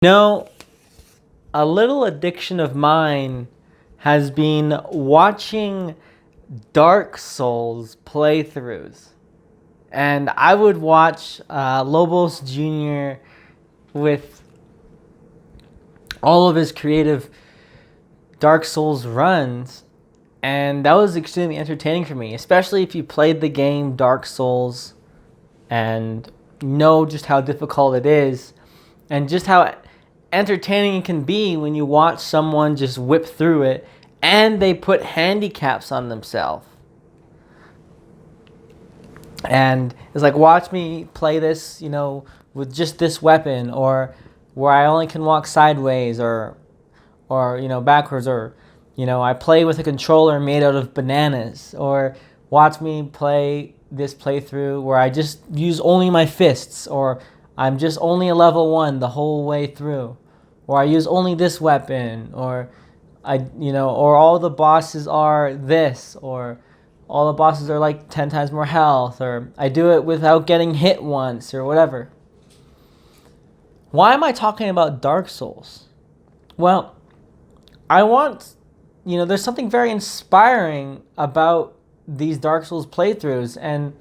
No, a little addiction of mine has been watching Dark Souls playthroughs. And I would watch Lobos Jr. with all of his creative Dark Souls runs. And that was extremely entertaining for me, especially if you played the game Dark Souls and know just how difficult it is and just how entertaining it can be when you watch someone just whip through it and they put handicaps on themselves. And it's like, watch me play this, with just this weapon, or where I only can walk sideways or backwards, or, I play with a controller made out of bananas, or watch me play this playthrough where I just use only my fists, or I'm just only a level 1 the whole way through, or I use only this weapon, or or all the bosses are this, or all the bosses are like 10 times more health, or I do it without getting hit once, or whatever. Why am I talking about Dark Souls? Well, there's something very inspiring about these Dark Souls playthroughs, and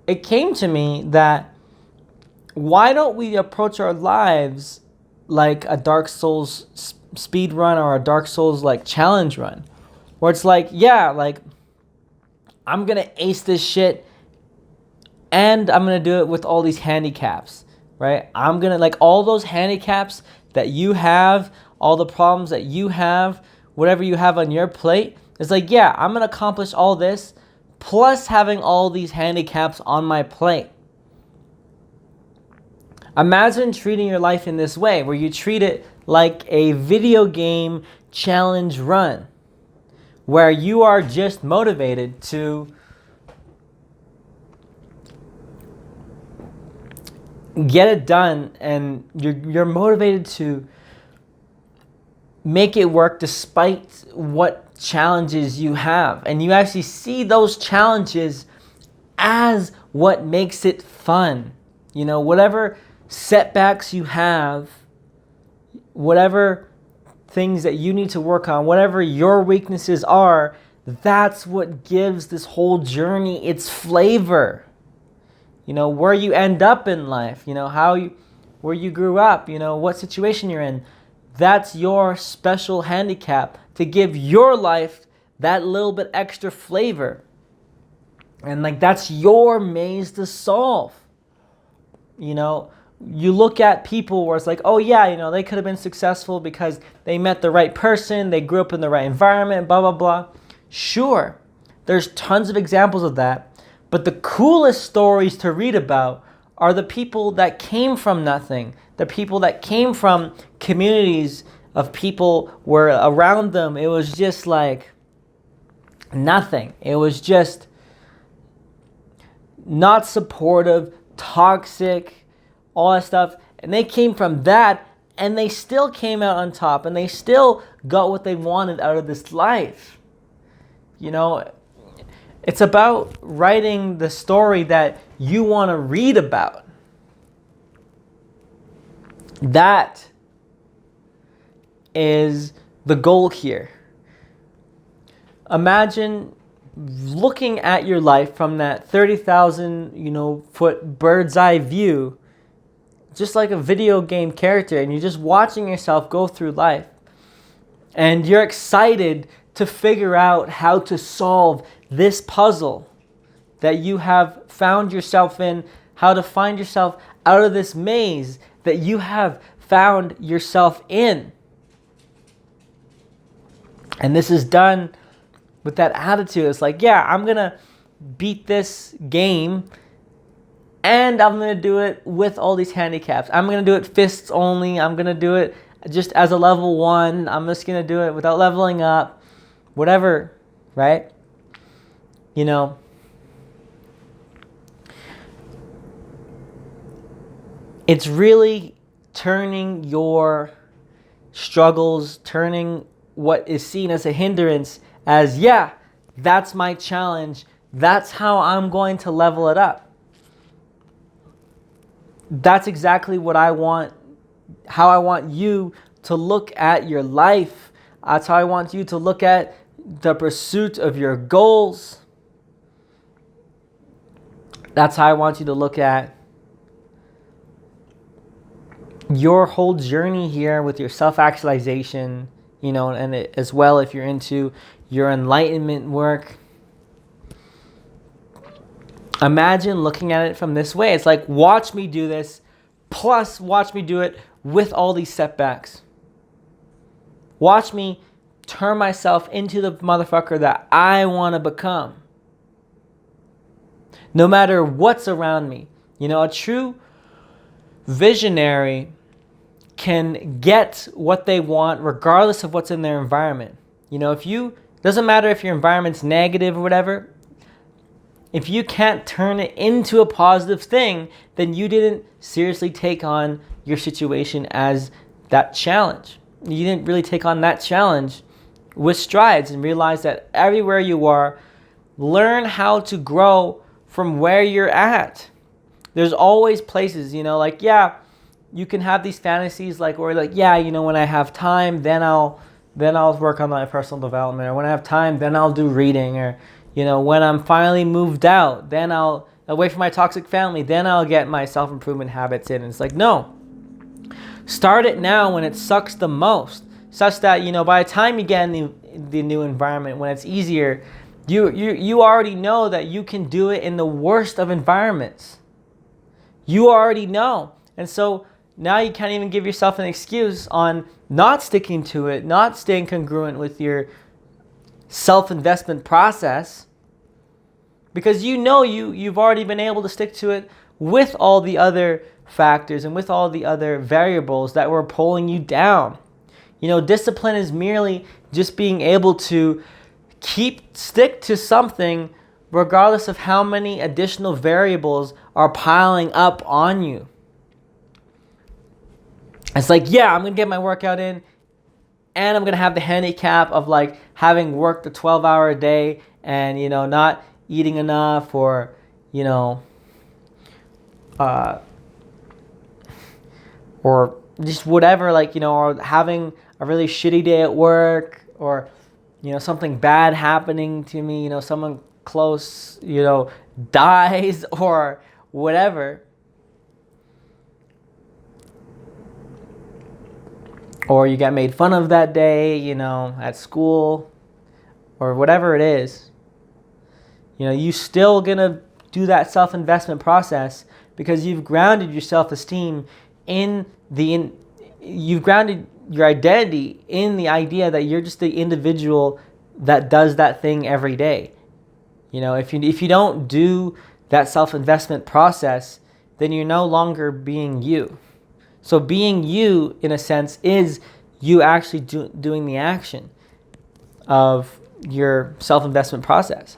it came to me that why don't we approach our lives like a Dark Souls speed run or a Dark Souls like challenge run, where it's like, I'm gonna ace this shit and I'm gonna do it with all these handicaps, right? I'm gonna, like, all those handicaps that you have, all the problems that you have, whatever you have on your plate, it's like, yeah, I'm gonna accomplish all this plus having all these handicaps on my plate. Imagine treating your life in this way, where you treat it like a video game challenge run, where you are just motivated to get it done, and you're motivated to make it work despite what challenges you have. And you actually see those challenges as what makes it fun. Whatever setbacks you have, whatever things that you need to work on, whatever your weaknesses are, that's what gives this whole journey its flavor. Where you end up in life, where you grew up, what situation you're in. That's your special handicap to give your life that little bit extra flavor. And that's your maze to solve. You look at people where it's like, oh yeah, they could have been successful because they met the right person, they grew up in the right environment, blah, blah, blah. Sure, there's tons of examples of that. But the coolest stories to read about are the people that came from nothing, the people that came from communities of people where around them it was just like nothing. It was just not supportive, toxic, all that stuff. And they came from that, and they still came out on top, and they still got what they wanted out of this life. It's about writing the story that you want to read about. That is the goal here. Imagine looking at your life from that 30,000, foot bird's eye view, just like a video game character, and you're just watching yourself go through life. And you're excited to figure out how to solve this puzzle that you have found yourself in, how to find yourself out of this maze that you have found yourself in. And this is done with that attitude. It's like, yeah, I'm going to beat this game, and I'm going to do it with all these handicaps. I'm going to do it fists only. I'm going to do it just as a level 1. I'm just going to do it without leveling up. Whatever, right? It's really turning your struggles, turning what is seen as a hindrance as, yeah, that's my challenge. That's how I'm going to level it up. That's exactly what I want how I want you to look at your life. That's how I want you to look at the pursuit of your goals. That's how I want you to look at your whole journey here with your self-actualization, and as well if you're into your enlightenment work. Imagine looking at it from this way. It's like, watch me do this, plus watch me do it with all these setbacks. Watch me turn myself into the motherfucker that I want to become. No matter what's around me. A true visionary can get what they want regardless of what's in their environment. Doesn't matter if your environment's negative or whatever. If you can't turn it into a positive thing, then you didn't seriously take on your situation as that challenge. You didn't really take on that challenge with strides and realize that everywhere you are, learn how to grow from where you're at. There's always places, you can have these fantasies when I have time, then I'll work on my personal development, or when I have time, then I'll do reading, or when I'm finally moved out, then I'll away from my toxic family, then I'll get my self-improvement habits in. And it's like, no. Start it now when it sucks the most, such that, by the time you get in the new environment, when it's easier, you already know that you can do it in the worst of environments. You already know. And so now you can't even give yourself an excuse on not sticking to it, not staying congruent with your self-investment process, because you've already been able to stick to it with all the other factors and with all the other variables that were pulling you down. Discipline is merely just being able to stick to something regardless of how many additional variables are piling up on you. It's like, I'm going to get my workout in, and I'm going to have the handicap of having worked a 12-hour day and, not eating enough, or, or just whatever, or having a really shitty day at work, or, something bad happening to me, someone close, dies, or whatever. Or you get made fun of that day, at school, or whatever it is. You still gonna do that self-investment process because you've grounded your self-esteem you've grounded your identity in the idea that you're just the individual that does that thing every day. If you don't do that self-investment process, then you're no longer being you. So being you, in a sense, is you actually doing the action of your self-investment process.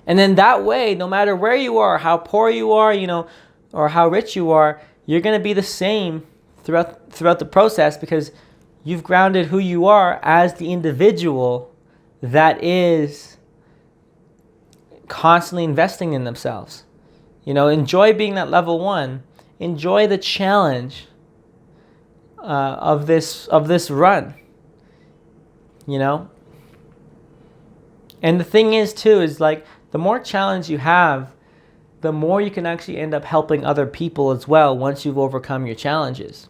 And then that way, no matter where you are, how poor you are, or how rich you are, you're going to be the same throughout the process, because you've grounded who you are as the individual that is constantly investing in themselves. Enjoy being that level 1. Enjoy the challenge of this run. And the thing is too, is the more challenge you have, the more you can actually end up helping other people as well once you've overcome your challenges.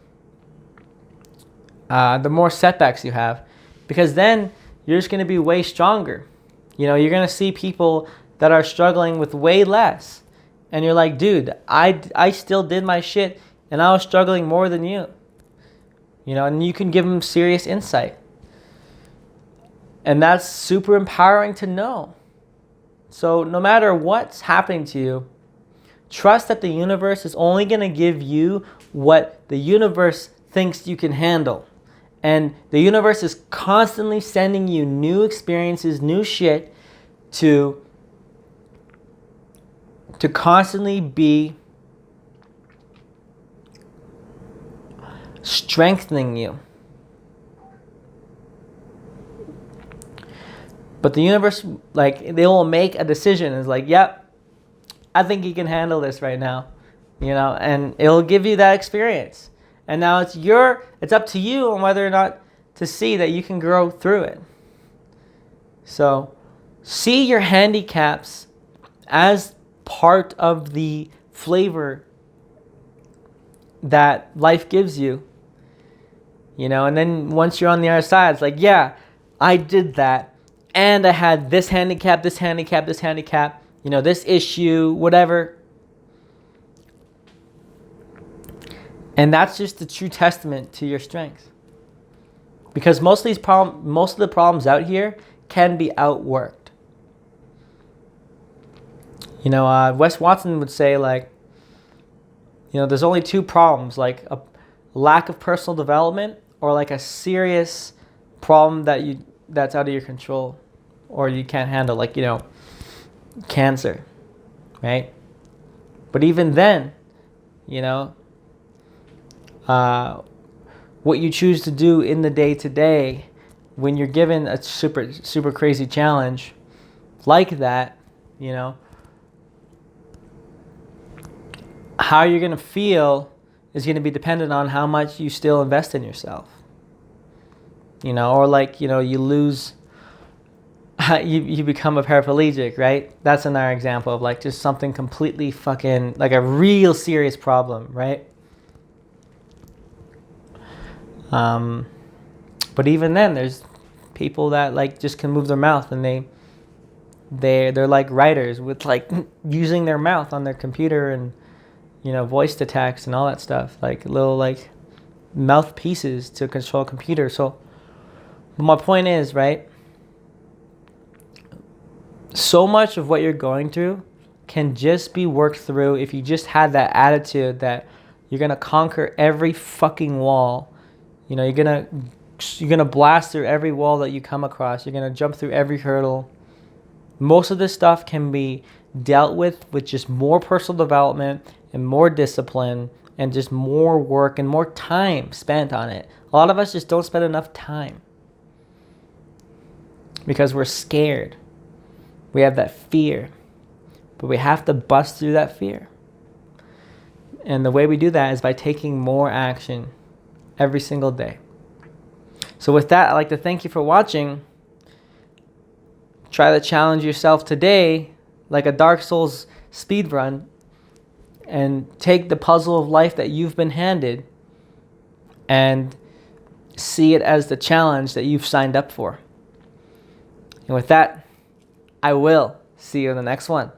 The more setbacks you have, because then you're just going to be way stronger. You're going to see people that are struggling with way less. And you're like, dude, I still did my shit and I was struggling more than you. And you can give them serious insight. And that's super empowering to know. So no matter what's happening to you, trust that the universe is only going to give you what the universe thinks you can handle. And the universe is constantly sending you new experiences, new shit to constantly be strengthening you. But the universe, they will make a decision. It's like, yep, I think you can handle this right now. And it'll give you that experience. And now it's up to you on whether or not to see that you can grow through it. So see your handicaps as part of the flavor that life gives you. And then once you're on the other side, it's like, yeah, I did that. And I had this handicap, this handicap, this handicap, this issue, whatever. And that's just the true testament to your strengths. Because most of the problems out here can be outworked. Wes Watson would say, like, there's only two problems, like a lack of personal development or like a serious problem that's out of your control or you can't handle, like, cancer, right? But even then, what you choose to do in the day-to-day when you're given a super, super crazy challenge like that, how you're going to feel is going to be dependent on how much you still invest in yourself. Or like, you lose, you become a paraplegic, right? That's another example of like just something completely fucking, like a real serious problem, right? But even then, there's people that like just can move their mouth and they're like writers with like using their mouth on their computer and, voice to text and all that stuff, like little like mouthpieces to control a computer. So my point is, right, so much of what you're going through can just be worked through if you just had that attitude that you're going to conquer every fucking wall. You're going to blast through every wall that you come across. You're going to jump through every hurdle. Most of this stuff can be dealt with just more personal development and more discipline and just more work and more time spent on it. A lot of us just don't spend enough time because we're scared. We have that fear, but we have to bust through that fear. And the way we do that is by taking more action every single day. So with that, I'd like to thank you for watching. Try to challenge yourself today like a Dark Souls speedrun and take the puzzle of life that you've been handed and see it as the challenge that you've signed up for. And with that, I will see you in the next one.